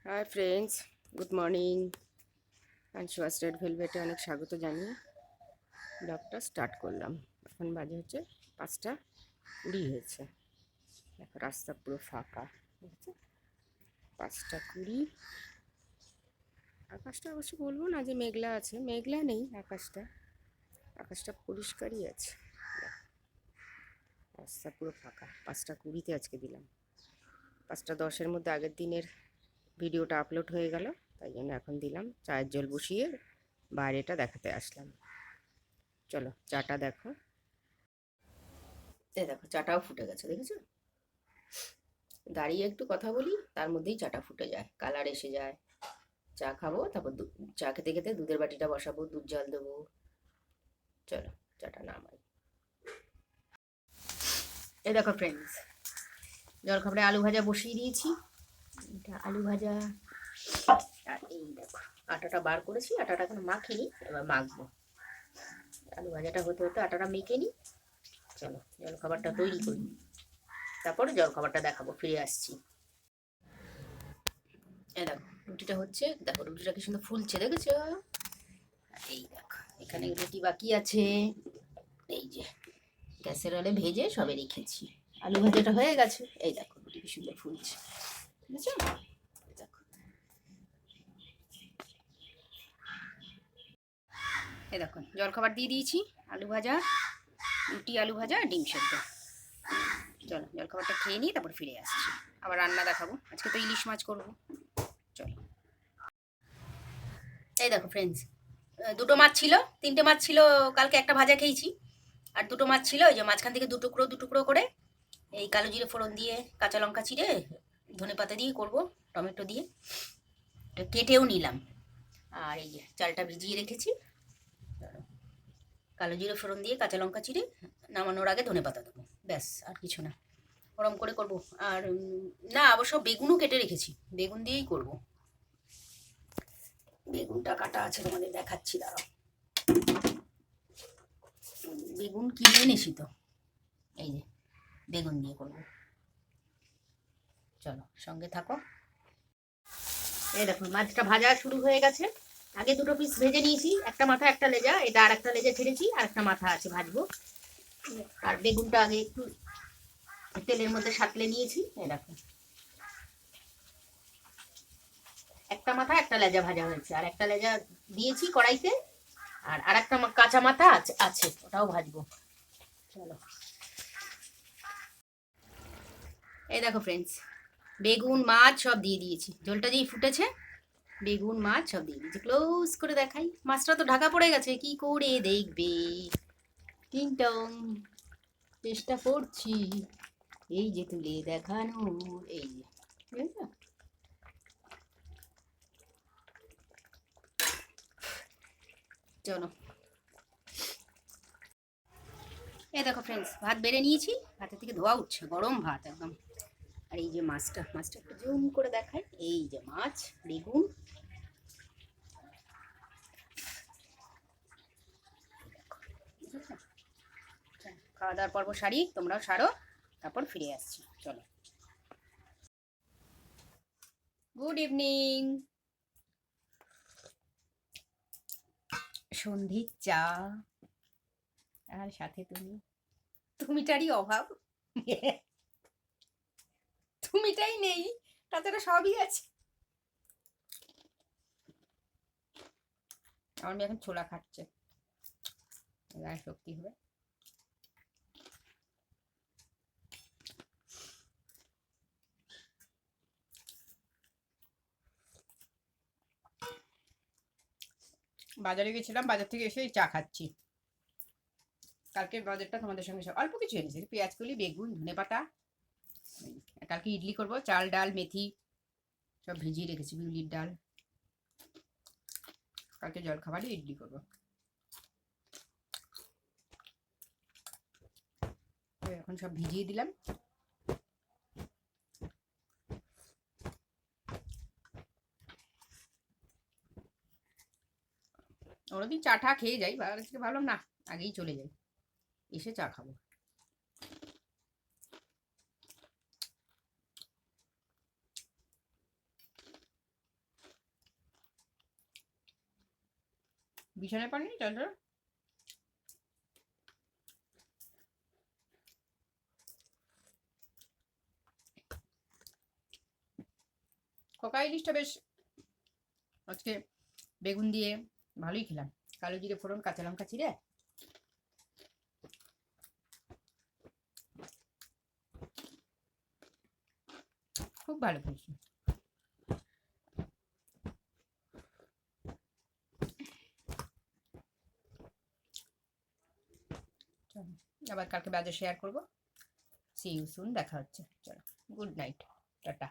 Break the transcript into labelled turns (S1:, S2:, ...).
S1: High friends, good morning. আনশোয়াস red ভেলভেটে অনেক স্বাগত জানিয়ে ব্লগটা স্টার্ট করলাম। এখন বাজে হচ্ছে 5:20 হয়েছে। দেখো রাস্তা পুরো ফাঁকা, ঠিক আছে? 5:20। আকাশটা অবশ্য বলবো না যে মেঘলা আছে, মেঘলা নেই আকাশটা, আকাশটা পরিষ্কারই আছে। রাস্তা পুরো ফাঁকা। 5:20-তে আজকে দিলাম। 5:10-এর মধ্যে আগের দিনের ভিডিওটা আপলোড হয়ে গেল, তাই জন্য এখন দিলাম। চায়ের জল বসিয়ে বাইরেটা দেখাতে আসলাম। চলো চাটা দেখো। এই দেখো চাটাও ফুটে গেছে, দেখেছো? দাঁড়িয়ে একটু কথা বলি, তার মধ্যেই চাটা ফুটে যায়, কালার এসে যায়। চা খাবো, তারপর চা খেতে খেতে দুধের বাটিটা বসাবো, দুধ জল দেবো। চলো চাটা নামাই। এই দেখো ফ্রেন্ডস, জলখাবারে আলু ভাজা বসিয়ে দিয়েছি। এটা আলু ভাজা। আর এই দেখো আটাটা বার করেছি, আটাটা এখন মাখিনি, এবার মাখবো। আলু ভাজাটা হতে হতে আটাটা মেখে নিই। চলো জলখাবারটা তৈরি করি, তারপরে জলখাবারটা দেখাবো, ফিরে আসছি। এই দেখো রুটিটা হচ্ছে, দেখো রুটিটা কি সুন্দর ফুলছে, দেখেছো? এই দেখো এখানে রুটি বাকি আছে। এই যে গ্যাসের অলে ভেজে সবে রেখেছি। আলু ভাজাটা হয়ে গেছে। এই দেখো রুটি কি সুন্দর ফুলছে, বুঝেছো? দেখো, এই দেখো জলখাবার দিয়ে দিয়েছি। আলু ভাজা, রুটি, আলু ভাজা, ডিম সেদ্ধ। চলো জলখাবারটা খেয়ে নিই, তারপর ফিরে আসছি। আবার রান্না দেখাবো, আজকে তো ইলিশ মাছ করবো। চলো। এই দেখো ফ্রেন্ডস, দুটো মাছ ছিল, তিনটে মাছ ছিল, কালকে একটা ভাজা খেয়েছি। আর দুটো মাছ ছিল, ওই যে মাঝখান থেকে দু টুকরো করে এই কালো জিরে ফোড়ন দিয়ে, কাঁচা লঙ্কা চিড়ে, ধনে পাতা দিয়ে করবো, টমেটো দিয়ে। এটা কেটেও নিলাম। আর এই যে চালটা ভিজিয়ে রেখেছি। কালো জিরে ফোড়ন দিয়ে, কাঁচা লঙ্কা চিড়ে, নামানোর আগে ধনে পাতা দেবো, ব্যাস আর কিছু না। ওরম করে করবো। আর না, অবশ্য বেগুনও কেটে রেখেছি, বেগুন দিয়েই করবো। বেগুনটা কাটা আছে, তোমাদের দেখাচ্ছি, দাঁড়াও। বেগুন কিনে এনেছি তো, এই যে বেগুন দিয়ে করবো। চলো সঙ্গে থাকো। এই দেখো মাছটা ভাজা শুরু হয়ে গেছে। আগে দুটো পিস ভেজে নিয়েছি, একটা মাথা একটা লেজা, এটা আর একটা লেজা ছেড়েছি, আর একটা মাথা আছে ভাজবো। আর বেগুনটা আগে একটু তেলের মধ্যে সাঁতলে নিয়েছি। এই দেখো একটা মাথা একটা লেজা ভাজা হয়েছে, আর একটা লেজা দিয়েছি কড়াইতে। আর আরেকটা কাঁচা মাথা আছে আছে, ওটাও ভাজবো। চলো। এই দেখো ফ্রেন্ডস, বেগুন মাছ সব দিয়ে দিয়েছি, ঝোলটা যেই ফুটেছে বেগুন মাছ সব দিয়ে দিয়েছি। ক্লোজ করে দেখাই, মাছটা তো ঢাকা পড়ে গেছে, কি করে দেখবে? টিং টং, চেষ্টা করছি এই যে তুলে দেখানোর, এই যে বুঝেছো? চলো। এই দেখো ফ্রেন্ডস, ভাত বেড়ে নিয়েছি, ভাতের থেকে ধোয়া উঠছে, গরম ভাত একদম। আর এই যে মাছটা, মাছটা একটু জুম করে দেখাই, এই যে মাছ, বেগুন। খাওয়া দাওয়ার পর্ব সারি, তোমরাও সারো, তারপর ফিরে আসছি। চলো। Good evening. সন্ধির চা, আর সাথে তুমি, তুমিটারই অভাব। তুমিটাই নেই, তাছাড়া সবই আছে। আমার মেয়ে এখন ছোলা খাচ্ছে, গায়ে শক্তি হবে। বাজারে গেছিলাম, বাজার থেকে এসে চা খাচ্ছি। কালকে বাজারটা তোমাদের সঙ্গে সব অল্প কিছু এনেছি, পেঁয়াজ কলি, বেগুন, ধনে পাতা। কালকে ইডলি করব, চাল ডাল মেথি সব ভিজিয়ে রেখেছি, বিউলির ডাল। কালকে জলখাবারে ইডলি করব। এখন সব ভিজিয়ে দিলাম। অন্যদিন চা টা খেয়ে যাই, আজকে ভাবলাম না, আগেই চলে যাই, এসে চা খাবো। বিছানায় পানি চল চল। খোকা ইলিশটা বেশ আজকে বেগুন দিয়ে ভালোই খেলাম, কালো জিরে ফোড়ন কাঁচা লঙ্কা চিড়ে খুব ভালো খেয়েছি। চলো আবার কালকে বাজে শেয়ার করবো। সি ইউ সুন, দেখা হচ্ছে। চলো, গুড নাইট, টাটা।